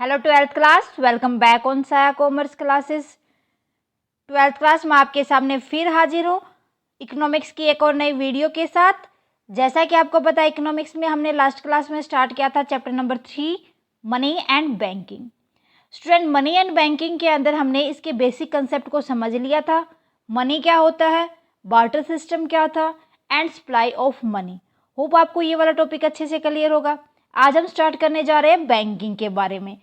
Hello twelfth class, welcome back on साया commerce classes. Twelfth class में आपके सामने फिर हाजिर हूँ इकोनॉमिक्स की एक और नई वीडियो के साथ। जैसा कि आपको पता है, इकोनॉमिक्स में हमने लास्ट क्लास में स्टार्ट किया था chapter number 3 money and banking. Student, money and banking के अंदर हमने इसके बेसिक कंसेप्ट को समझ लिया था। मनी क्या होता है, बार्टर सिस्टम क्या था and supply of money. Hope आपको ये वाला टॉपिक अच्छे से क्लियर होगा। आज हम स्टार्ट करने जा रहे हैं बैंकिंग के बारे में।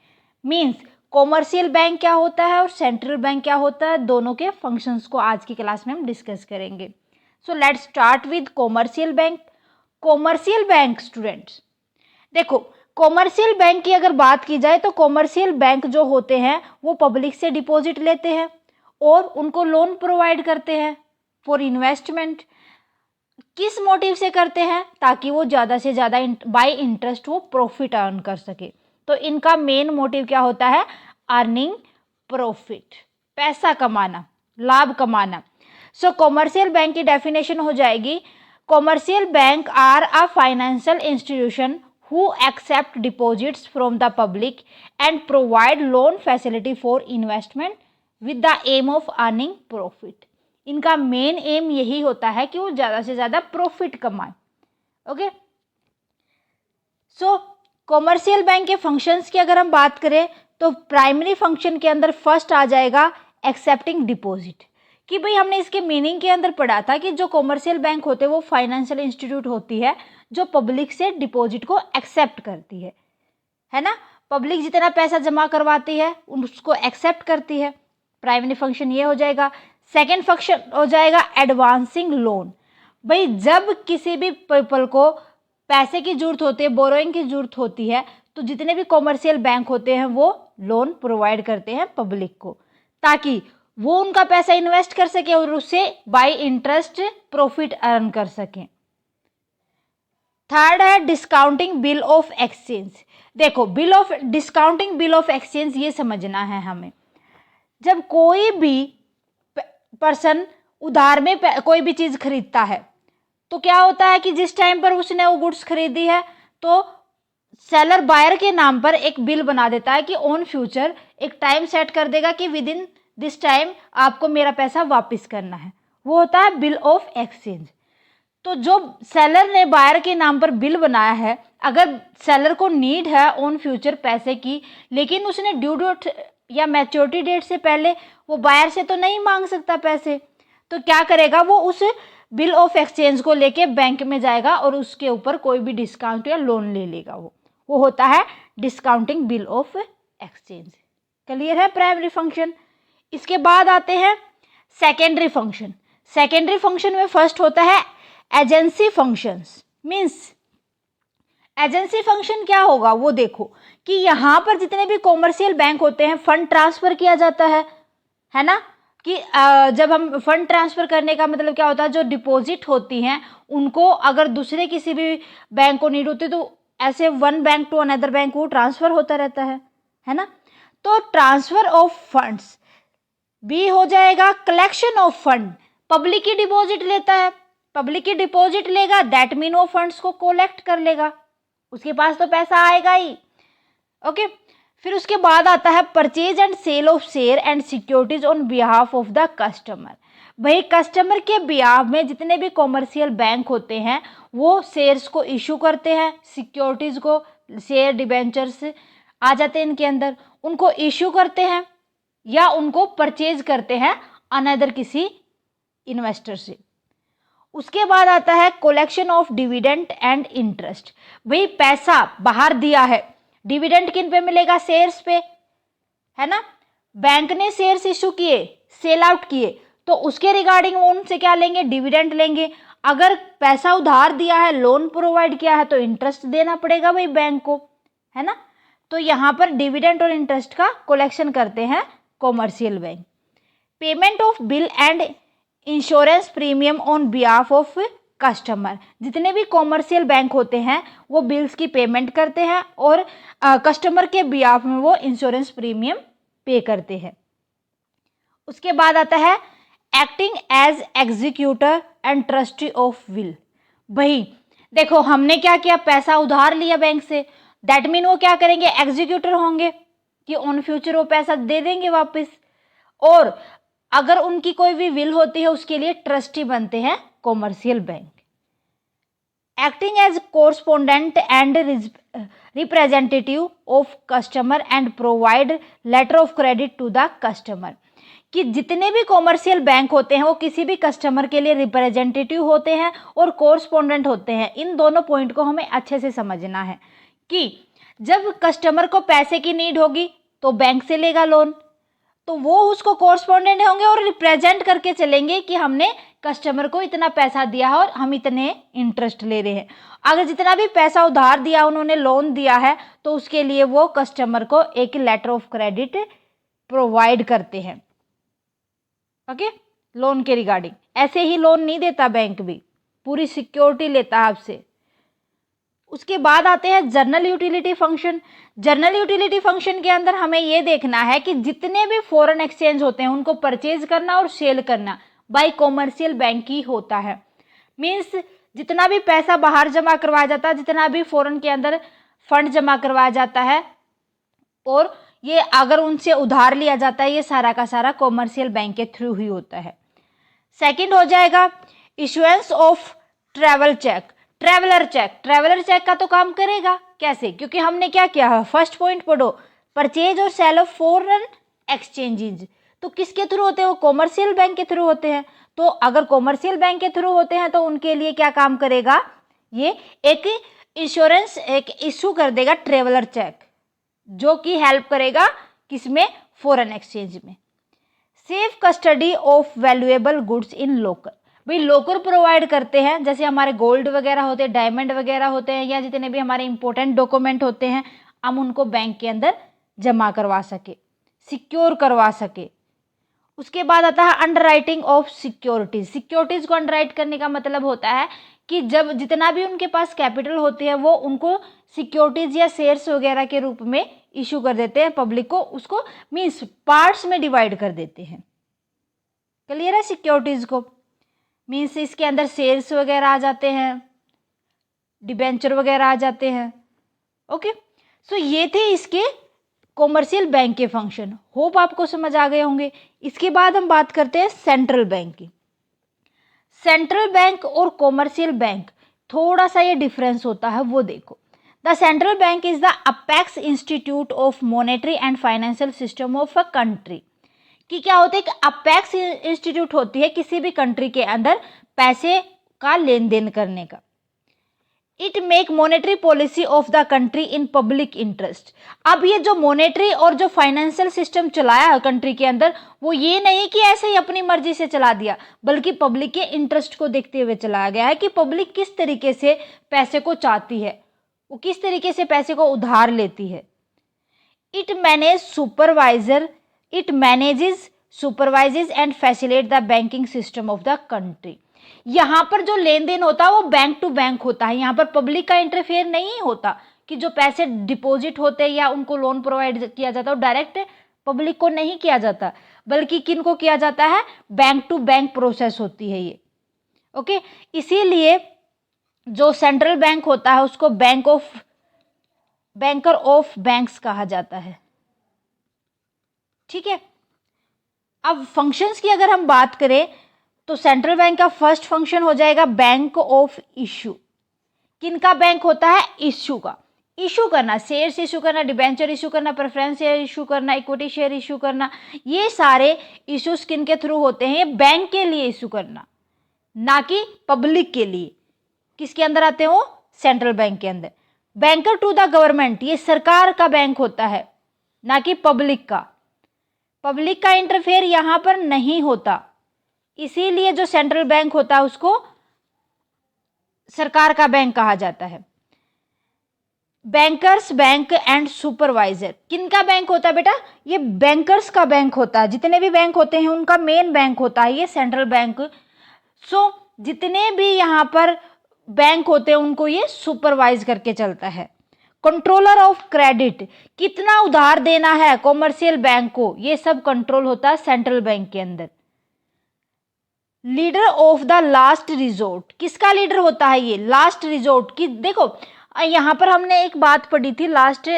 मीन्स कॉमर्शियल बैंक क्या होता है और सेंट्रल बैंक क्या होता है, दोनों के फंक्शंस को आज की क्लास में हम डिस्कस करेंगे। So let's start with commercial bank. Commercial bank students, देखो कॉमर्शियल बैंक की अगर बात की जाए तो कॉमर्शियल बैंक जो होते हैं वो पब्लिक से डिपॉजिट लेते हैं और उनको लोन प्रोवाइड करते हैं फॉर इन्वेस्टमेंट। किस मोटिव से करते हैं? ताकि वो ज़्यादा से ज़्यादा बाय इंटरेस्ट वो प्रॉफिट अर्न कर सके। तो इनका मेन मोटिव क्या होता है? अर्निंग प्रॉफिट, पैसा कमाना, लाभ कमाना। सो कॉमर्शियल बैंक की डेफिनेशन हो जाएगी, commercial bank are a financial institution who accept deposits from the public and provide loan facility for investment with the aim of earning profit. इनका मेन एम यही होता है कि वो ज़्यादा से ज़्यादा प्रॉफिट कमाए। ओके, सो कॉमर्शियल बैंक के फंक्शंस की अगर हम बात करें तो प्राइमरी फंक्शन के अंदर फर्स्ट आ जाएगा एक्सेप्टिंग डिपॉजिट। कि भाई हमने इसके मीनिंग के अंदर पढ़ा था कि जो कॉमर्शियल बैंक होते हैं वो फाइनेंशियल इंस्टीट्यूट होती है जो पब्लिक से डिपॉजिट को एक्सेप्ट करती है ना। पब्लिक जितना पैसा जमा करवाती है उसको एक्सेप्ट करती है। प्राइमरी फंक्शन ये हो जाएगा। सेकेंड फंक्शन हो जाएगा एडवांसिंग लोन। भाई जब किसी भी पीपल को पैसे की जरूरत होती है, बोरोइंग की जरूरत होती है, तो जितने भी कॉमर्शियल बैंक होते हैं वो लोन प्रोवाइड करते हैं पब्लिक को ताकि वो उनका पैसा इन्वेस्ट कर सके और उससे बाय इंटरेस्ट प्रॉफिट अर्न कर सकें। थर्ड है डिस्काउंटिंग बिल ऑफ एक्सचेंज। देखो डिस्काउंटिंग बिल ऑफ एक्सचेंज ये समझना है हमें। जब कोई भी पर्सन उधार में कोई भी चीज खरीदता है तो क्या होता है कि जिस टाइम पर उसने वो गुड्स खरीदी है तो सेलर बायर के नाम पर एक बिल बना देता है कि ऑन फ्यूचर एक टाइम सेट कर देगा कि विद इन दिस टाइम आपको मेरा पैसा वापस करना है। वो होता है बिल ऑफ एक्सचेंज। तो जो सेलर ने बायर के नाम पर बिल बनाया है, अगर सेलर को नीड है ऑन फ्यूचर पैसे की, लेकिन उसने ड्यू डेट या मैच्योरिटी डेट से पहले वो बायर से तो नहीं मांग सकता पैसे, तो क्या करेगा? वो उस बिल ऑफ एक्सचेंज को लेके बैंक में जाएगा और उसके ऊपर कोई भी डिस्काउंट या लोन ले लेगा। वो होता है discounting bill of exchange. Clear है प्राइमरी फंक्शन। इसके बाद आते हैं सेकेंडरी फंक्शन। सेकेंडरी फंक्शन में फर्स्ट होता है agency functions. Means agency function क्या होगा वो देखो कि यहाँ पर जितने भी कॉमर्शियल बैंक होते हैं फंड ट्रांसफर किया जाता है ना। कि जब हम फंड ट्रांसफर करने का मतलब क्या होता है, जो डिपॉजिट होती हैं उनको अगर दूसरे किसी भी बैंक को नीड होती तो ऐसे one bank to another bank वो ट्रांसफर होता रहता है ना। तो ट्रांसफर ऑफ फंड्स भी हो जाएगा कलेक्शन ऑफ फंड। पब्लिक की डिपॉजिट लेता है, पब्लिक की डिपॉजिट लेगा, दैट मीन वो फंड्स को कलेक्ट कर लेगा, उसके पास तो पैसा आएगा ही। ओके, फिर उसके बाद आता है purchase and sale of share and securities on behalf of the customer. भाई कस्टमर के बिहाफ में जितने भी कॉमर्शियल बैंक होते हैं वो शेयर्स को इशू करते हैं, सिक्योरिटीज को, शेयर डिबेंचर्स आ जाते हैं इनके अंदर, उनको इशू करते हैं या उनको परचेज करते हैं अनदर किसी इन्वेस्टर से। उसके बाद आता है collection of dividend and interest. भाई पैसा बाहर दिया है, डिविडेंड किन पे मिलेगा? शेयर्स पे, है ना। बैंक ने शेयर्स इशू किए, सेल आउट किए, तो उसके रिगार्डिंग वो उनसे क्या लेंगे? डिविडेंड लेंगे। अगर पैसा उधार दिया है, लोन प्रोवाइड किया है, तो इंटरेस्ट देना पड़ेगा भाई बैंक को, है ना। तो यहाँ पर डिविडेंड और इंटरेस्ट का कलेक्शन करते हैं commercial bank. Payment of bill and insurance premium on behalf of customer. जितने भी कॉमर्शियल बैंक होते हैं वो बिल्स की पेमेंट करते हैं और कस्टमर के बिहाफ में वो इंश्योरेंस प्रीमियम पे करते हैं। उसके बाद आता है acting as executor and trustee of will. भाई देखो हमने क्या किया, पैसा उधार लिया बैंक से, दैट मीन वो क्या करेंगे? एग्जीक्यूटर होंगे, कि ऑन फ्यूचर वो पैसा दे देंगे वापस। और अगर उनकी कोई भी विल होती है उसके लिए ट्रस्टी बनते हैं commercial bank. Acting as correspondent and representative of customer and provide letter of credit to the customer, कि जितने भी कॉमर्शियल बैंक होते हैं वो किसी भी कस्टमर के लिए रिप्रेजेंटेटिव होते हैं और कोरस्पोंडेंट होते हैं। इन दोनों पॉइंट को हमें अच्छे से समझना है कि जब कस्टमर को पैसे की नीड होगी तो बैंक से लेगा लोन, तो वो उसको कोरस्पोंडेंट होंगे और रिप्रेजेंट करके चलेंगे कि हमने कस्टमर को इतना पैसा दिया है और हम इतने इंटरेस्ट ले रहे हैं। अगर जितना भी पैसा उधार दिया, उन्होंने लोन दिया है, तो उसके लिए वो कस्टमर को एक लेटर ऑफ क्रेडिट प्रोवाइड करते हैं। ओके, लोन के रिगार्डिंग। ऐसे ही लोन नहीं देता बैंक भी, पूरी सिक्योरिटी लेता है आपसे। उसके बाद आते हैं journal utility function. Journal utility function के अंदर हमें ये देखना है कि जितने भी फॉरेन एक्सचेंज होते हैं उनको परचेज करना और सेल करना बाय कॉमर्शियल बैंक ही होता है। मीन्स जितना भी पैसा बाहर जमा करवाया जाता है, जितना भी फॉरेन के अंदर फंड जमा करवाया जाता है और ये अगर उनसे उधार लिया जाता है, ये सारा का सारा कॉमर्शियल बैंक के थ्रू ही होता है। सेकंड हो जाएगा issuance of travel cheque. Traveller cheque, traveller cheque का तो काम करेगा कैसे, क्योंकि हमने क्या किया है, फर्स्ट पॉइंट पढ़ो, परचेज और सेल ऑफ फॉरेन एक्सचेंजेज, तो किसके थ्रू होते हैं, वो कॉमर्शियल बैंक के थ्रू होते हैं। तो अगर कॉमर्शियल बैंक के थ्रू होते हैं तो उनके लिए क्या काम करेगा, ये एक इंश्योरेंस एक इशू कर देगा ट्रैवलर चेक, जो कि हेल्प करेगा किसमें, फॉरेन एक्सचेंज में। Safe custody of valuable goods in local, भाई लोकर प्रोवाइड करते हैं, जैसे हमारे गोल्ड वगैरह होते हैं, डायमंड वगैरह होते हैं, या जितने भी हमारे इंपॉर्टेंट डॉक्यूमेंट होते हैं, हम उनको बैंक के अंदर जमा करवा सके, सिक्योर करवा सके। उसके बाद आता है अंडरराइटिंग ऑफ सिक्योरिटीज। सिक्योरिटीज को अंडरराइट करने का मतलब होता है कि जब जितना भी उनके पास कैपिटल होती है वो उनको सिक्योरिटीज या शेयर्स वगैरह के रूप में इशू कर देते हैं पब्लिक को, उसको मीन्स पार्ट्स में डिवाइड कर देते हैं। क्लियर है, सिक्योरिटीज को मीन्स इसके अंदर शेयर्स वगैरह आ जाते हैं, डिबेंचर वगैरह आ जाते हैं। ओके, सो ये थे इसके कॉमर्शियल बैंक के फंक्शन। होप आपको समझ आ गए होंगे। इसके बाद हम बात करते हैं सेंट्रल बैंक की। सेंट्रल बैंक और कॉमर्शियल बैंक थोड़ा सा ये डिफरेंस होता है, वो देखो। The central bank is the apex institute of monetary and financial system of a country, कि क्या होता है कि अपेक्स इंस्टीट्यूट होती है किसी भी कंट्री के अंदर पैसे का लेन देन करने का। It make monetary policy of the country in public interest. अब ये जो मॉनेटरी और जो फाइनेंशियल सिस्टम चलाया है कंट्री के अंदर, वो ये नहीं कि ऐसे ही अपनी मर्जी से चला दिया, बल्कि पब्लिक के इंटरेस्ट को देखते हुए चलाया गया है कि पब्लिक किस तरीके से पैसे को चाहती है, वो किस तरीके से पैसे को उधार लेती है। It manages supervises and facilitate the banking system of the country. यहाँ पर जो लेन देन होता है वो बैंक टू बैंक होता है, यहाँ पर पब्लिक का इंटरफेयर नहीं होता कि जो पैसे डिपॉजिट होते हैं या उनको लोन प्रोवाइड किया जाता है वो डायरेक्ट पब्लिक को नहीं किया जाता, बल्कि किन को किया जाता है, बैंक टू बैंक प्रोसेस होती है ये। ओके, इसीलिए जो सेंट्रल बैंक होता है उसको बैंकर ऑफ बैंक्स कहा जाता है। ठीक है, अब फंक्शंस की अगर हम बात करें तो सेंट्रल बैंक का फर्स्ट फंक्शन हो जाएगा बैंक ऑफ इशू। किनका बैंक होता है, इशू का, इशू करना, शेयर्स इशू करना, डिबेंचर इशू करना, प्रेफरेंस शेयर इशू करना, इक्विटी शेयर इशू करना, ये सारे इशूज किन के थ्रू होते हैं, ये बैंक के लिए इशू करना, ना कि पब्लिक के लिए। किसके अंदर आते हैं वो, सेंट्रल बैंक के अंदर। बैंकर टू द गवर्नमेंट, ये सरकार का बैंक होता है, ना कि पब्लिक का। पब्लिक का इंटरफेयर यहां पर नहीं होता, इसीलिए जो सेंट्रल बैंक होता है उसको सरकार का बैंक कहा जाता है। बैंकर्स बैंक एंड सुपरवाइजर, किनका बैंक होता है बेटा, ये बैंकर्स का बैंक होता है। जितने भी बैंक होते हैं उनका मेन बैंक होता है ये सेंट्रल बैंक। सो जितने भी यहाँ पर बैंक होते हैं उनको ये सुपरवाइज करके चलता है। कंट्रोलर ऑफ क्रेडिट, कितना उधार देना है कॉमर्शियल बैंक को, ये सब कंट्रोल होता है सेंट्रल बैंक के अंदर। Leader of the last resort, किसका लीडर होता है ये, लास्ट रिजोर्ट की। देखो यहाँ पर हमने एक बात पढ़ी थी लास्ट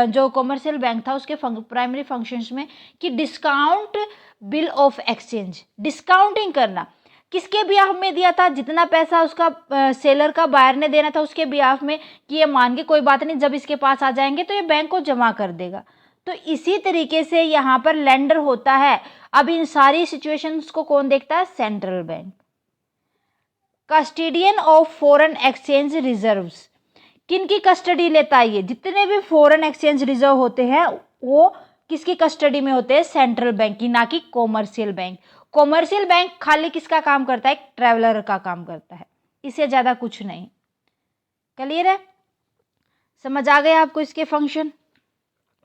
जो कॉमर्शियल बैंक था उसके प्राइमरी फंक्शंस में कि discount bill of exchange, discounting करना किसके बिहाफ में दिया था, जितना पैसा उसका सेलर का बायर ने देना था उसके बिहाफ में, कि ये मान के कोई बात नहीं जब इसके पास आ जाएंगे तो ये बैंक को जमा कर देगा। तो इसी तरीके से यहाँ पर लेंडर होता है। अब इन सारी सिचुएशंस को कौन देखता है, central bank. Custodian of foreign exchange reserves, किन की कस्टडी लेता है ये, जितने भी फॉरेन एक्सचेंज रिजर्व होते हैं वो किसकी कस्टडी में होते हैं, सेंट्रल बैंक की, ना कि कॉमर्शियल बैंक। कॉमर्शियल बैंक खाली किसका काम करता है, ट्रैवलर का काम करता है, इससे ज़्यादा कुछ नहीं। क्लियर है, समझ आ गया आपको इसके फंक्शन।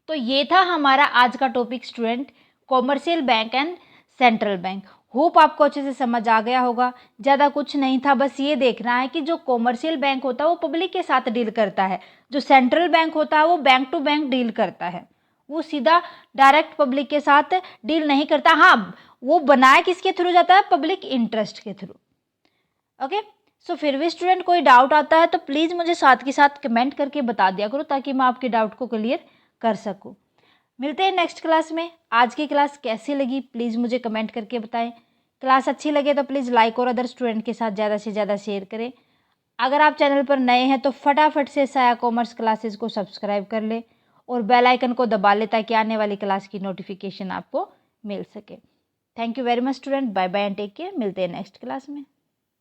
तो ये था हमारा आज का topic student, commercial bank and central bank. Hope आपको अच्छे से समझ आ गया होगा। ज़्यादा कुछ नहीं था, बस ये देखना है कि जो कॉमर्शियल बैंक होता है वो पब्लिक के साथ डील करता है, जो सेंट्रल बैंक होता है वो बैंक टू बैंक डील करता है, वो सीधा डायरेक्ट पब्लिक के साथ डील नहीं करता। हाँ, वो बनाया किसके थ्रू जाता है, पब्लिक इंटरेस्ट के थ्रू। ओके, सो फिर भी स्टूडेंट कोई डाउट आता है तो प्लीज़ मुझे साथ के साथ कमेंट करके बता दिया करो ताकि मैं आपके डाउट को क्लियर कर सकूँ। मिलते हैं नेक्स्ट क्लास में। आज की क्लास कैसी लगी प्लीज़ मुझे कमेंट करके बताएं। क्लास अच्छी लगे तो प्लीज़ लाइक और अदर स्टूडेंट के साथ ज़्यादा से ज़्यादा शेयर करें। अगर आप चैनल पर नए हैं तो फटाफट से साया कॉमर्स क्लासेस को सब्सक्राइब कर ले और बेल आइकन को दबा ले ताकि आने वाली क्लास की नोटिफिकेशन आपको मिल सके। Thank you very much student, bye bye and take care. मिलते हैं नेक्स्ट क्लास में।